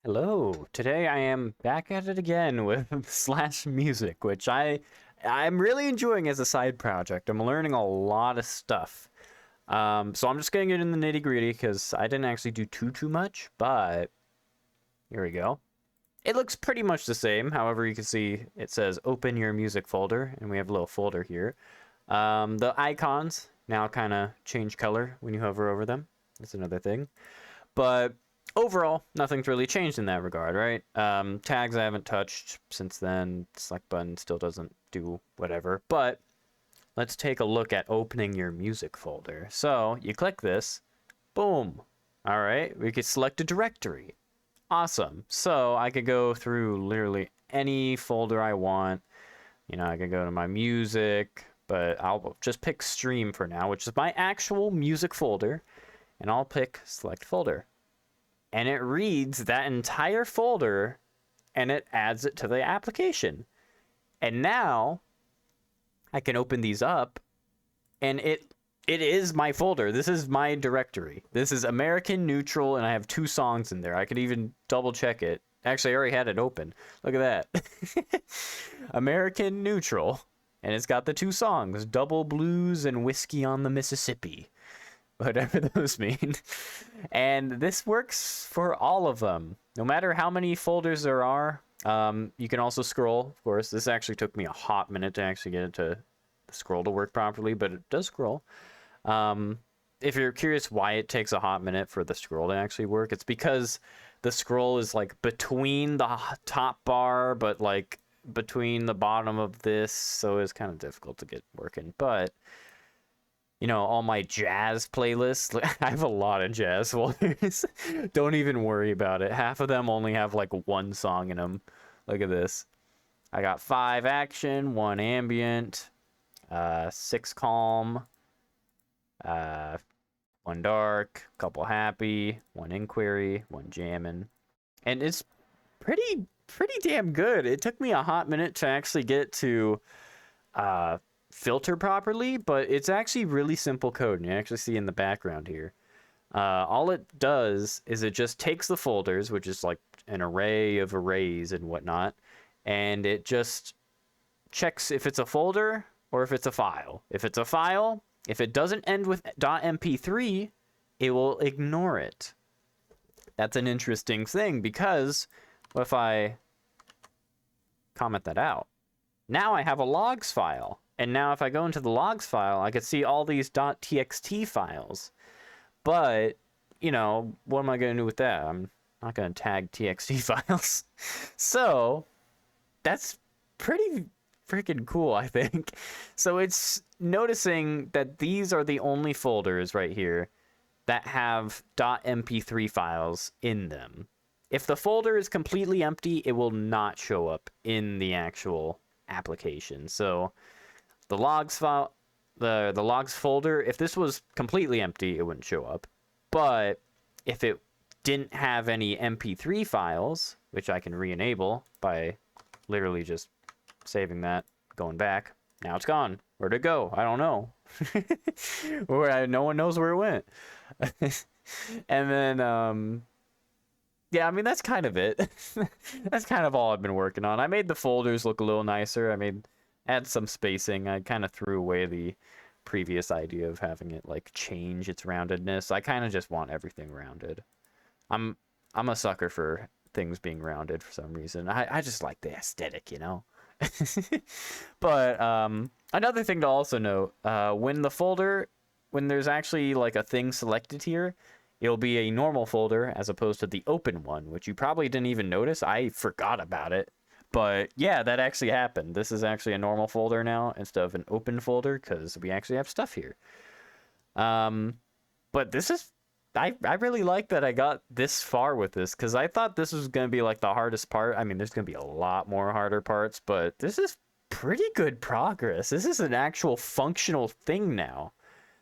Hello. Today I am back at it again with slash music, which I'm really enjoying as a side project. I'm learning a lot of stuff. So I'm just getting it in the nitty gritty because I didn't actually do too much, but here we go. It looks pretty much the same. However, you can see it says open your music folder, and we have a little folder here. The icons now kind of change color when you hover over them. That's another thing. But overall, nothing's really changed in that regard, right? Tags I haven't touched since then. Select button still doesn't do whatever. But let's take a look at opening your music folder. So you click this, boom. All right, we could select a directory. Awesome. So I could go through literally any folder I want. You know, I could go to my music, but I'll just pick stream for now, which is my actual music folder. And I'll pick select folder. And it reads that entire folder and it adds it to the application. And now I can open these up and it is my folder. This is my directory. This is American Neutral, and I have 2 songs in there. I could even double check it. Actually, I already had it open. Look at that. American Neutral. And it's got the 2 songs, Double Blues and Whiskey on the Mississippi. Whatever those mean. And this works for all of them. No matter how many folders there are, you can also scroll, of course. This actually took me a hot minute to actually get it to the scroll to work properly, but it does scroll. If you're curious why it takes a hot minute for the scroll to actually work, it's because the scroll is like between the top bar, but like between the bottom of this, so it's kind of difficult to get working. But you know, all my jazz playlists. I have a lot of jazz folders. Don't even worry about it. Half of them only have like 1 song in them. Look at this. I got 5 action, 1 ambient, 6 calm, 1 dark, couple happy, 1 inquiry, 1 jammin'. And it's pretty damn good. It took me a hot minute to actually get to filter properly, but it's actually really simple code, and you actually see in the background here. All it does is it just takes the folders, which is like an array of arrays and whatnot, and it just checks if it's a folder or if it's a file. If it's a file, if it doesn't end with .mp3, it will ignore it. That's an interesting thing, because if I comment that out, now I have a logs file. And now if I go into the logs file, I can see all these .txt files. But, you know, what am I going to do with that? I'm not going to tag txt files. So, that's pretty freaking cool, I think. So it's noticing that these are the only folders right here that have .mp3 files in them. If the folder is completely empty, it will not show up in the actual application. So the logs file, the logs folder, if this was completely empty, it wouldn't show up. But if it didn't have any MP3 files, which I can re-enable by literally just saving that, going back, now it's gone. Where'd it go? I don't know. No one knows where it went. And then, yeah, I mean, that's kind of it. That's kind of all I've been working on. I made the folders look a little nicer. Add some spacing. I kind of threw away the previous idea of having it like change its roundedness. I kind of just want everything rounded. I'm a sucker for things being rounded for some reason. I just like the aesthetic, you know. But another thing to also note, when there's actually like a thing selected here, it'll be a normal folder as opposed to the open one, which you probably didn't even notice. I forgot about it. But yeah, that actually happened. This is actually a normal folder now instead of an open folder, because we actually have stuff here. But this is, I really like that I got this far with this, because I thought this was going to be like the hardest part. I mean, there's going to be a lot more harder parts, but this is pretty good progress. This is an actual functional thing now.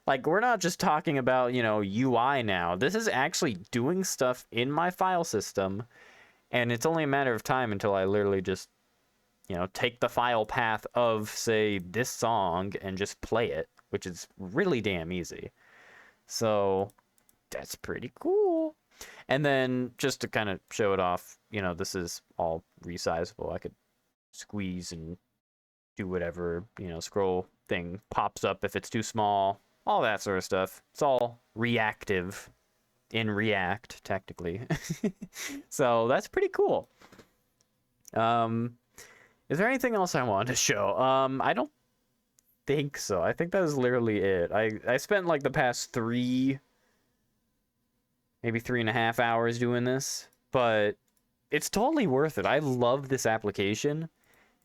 Like, we're not just talking about, you know, UI now. This is actually doing stuff in my file system. And it's only a matter of time until I literally just, you know, take the file path of, say, this song and just play it, which is really damn easy. So that's pretty cool. And then just to kind of show it off, you know, this is all resizable. I could squeeze and do whatever, you know, scroll thing pops up if it's too small, all that sort of stuff. It's all reactive in React, technically. So that's pretty cool. Is there anything else I wanted to show? I don't think so. I think that was literally it. I spent like the past maybe 3.5 hours doing this, but it's totally worth it. I love this application,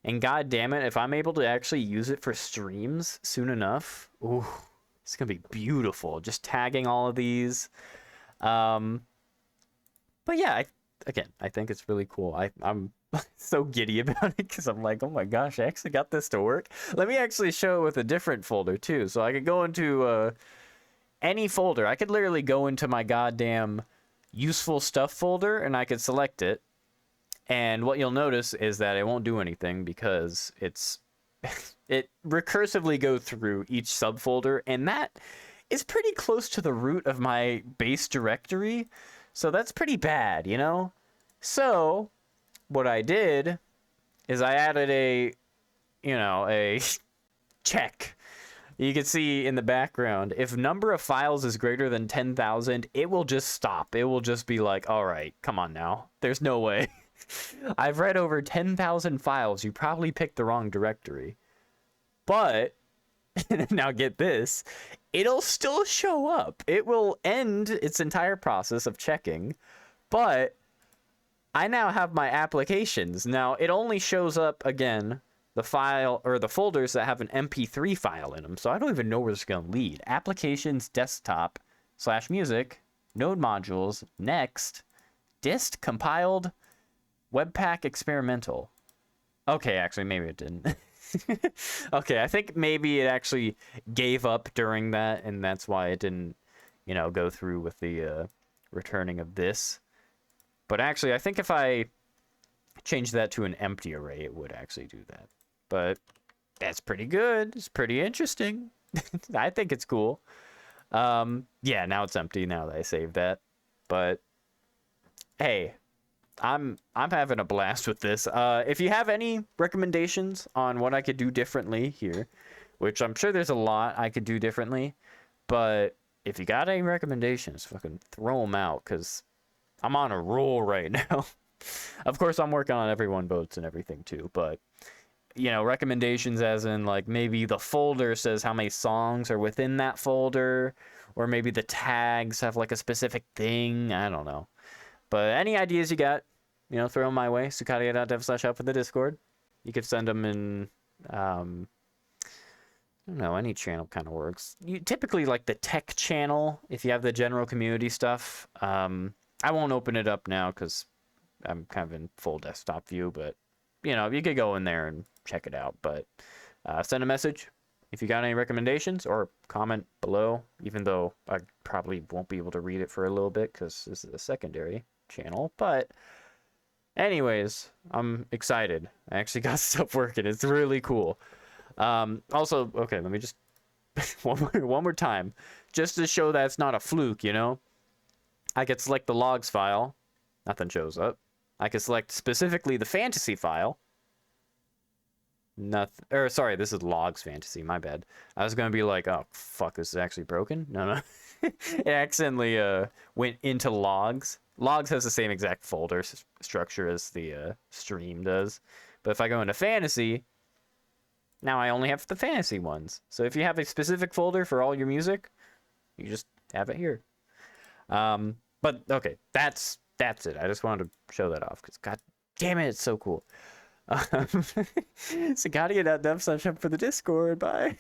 and god damn it, if I'm able to actually use it for streams soon enough, ooh, it's gonna be beautiful. Just tagging all of these. But yeah, I think it's really cool. I'm so giddy about it because I'm like, oh my gosh, I actually got this to work. Let me actually show it with a different folder too. So I could go into any folder. I could literally go into my goddamn useful stuff folder and I could select it. And what you'll notice is that it won't do anything because it recursively go through each subfolder, and that is pretty close to the root of my base directory. So that's pretty bad, you know? So what I did is I added a check. You can see in the background, if number of files is greater than 10,000, it will just stop. It will just be like, all right, come on now. There's no way. I've read over 10,000 files. You probably picked the wrong directory. But, now get this, it'll still show up. It will end its entire process of checking, but I now have my applications. Now, it only shows up, again, the file or the folders that have an MP3 file in them. So I don't even know where it's going to lead. Applications, desktop, /music, node modules, next, dist, compiled, webpack, experimental. Okay, actually, maybe it didn't. Okay, I think maybe it actually gave up during that, and that's why it didn't, you know, go through with the returning of this. But actually, I think if I change that to an empty array, it would actually do that. But that's pretty good. It's pretty interesting. I think it's cool. Yeah, now it's empty now that I saved that. But hey, I'm having a blast with this. If you have any recommendations on what I could do differently here, which I'm sure there's a lot I could do differently, but if you got any recommendations, fucking throw them out, because I'm on a roll right now. Of course, I'm working on everyone votes and everything too, but you know, recommendations as in like maybe the folder says how many songs are within that folder, or maybe the tags have like a specific thing. I don't know. But any ideas you got, you know, throw them my way. Sukadia.dev/help in the Discord. You could send them in, I don't know, any channel kind of works. You typically like the tech channel, if you have the general community stuff. I won't open it up now because I'm kind of in full desktop view, but, you know, you could go in there and check it out. But send a message if you got any recommendations, or comment below, even though I probably won't be able to read it for a little bit because this is a secondary channel. But anyways, I'm excited. I actually got stuff working. It's really cool. Also, okay, let me just one more time, just to show that it's not a fluke, you know. I could select the logs file, nothing shows up. I could select specifically the fantasy file, nothing. Or sorry, this is logs fantasy, my bad. I was gonna be like, oh fuck, this is actually broken. No. It accidentally went into logs. Logs has the same exact folder structure as the stream does. But if I go into fantasy, now I only have the fantasy ones. So if you have a specific folder for all your music, you just have it here. But okay, that's it. I just wanted to show that off because god damn it, it's so cool. Sigadia.dev/up for the Discord. Bye.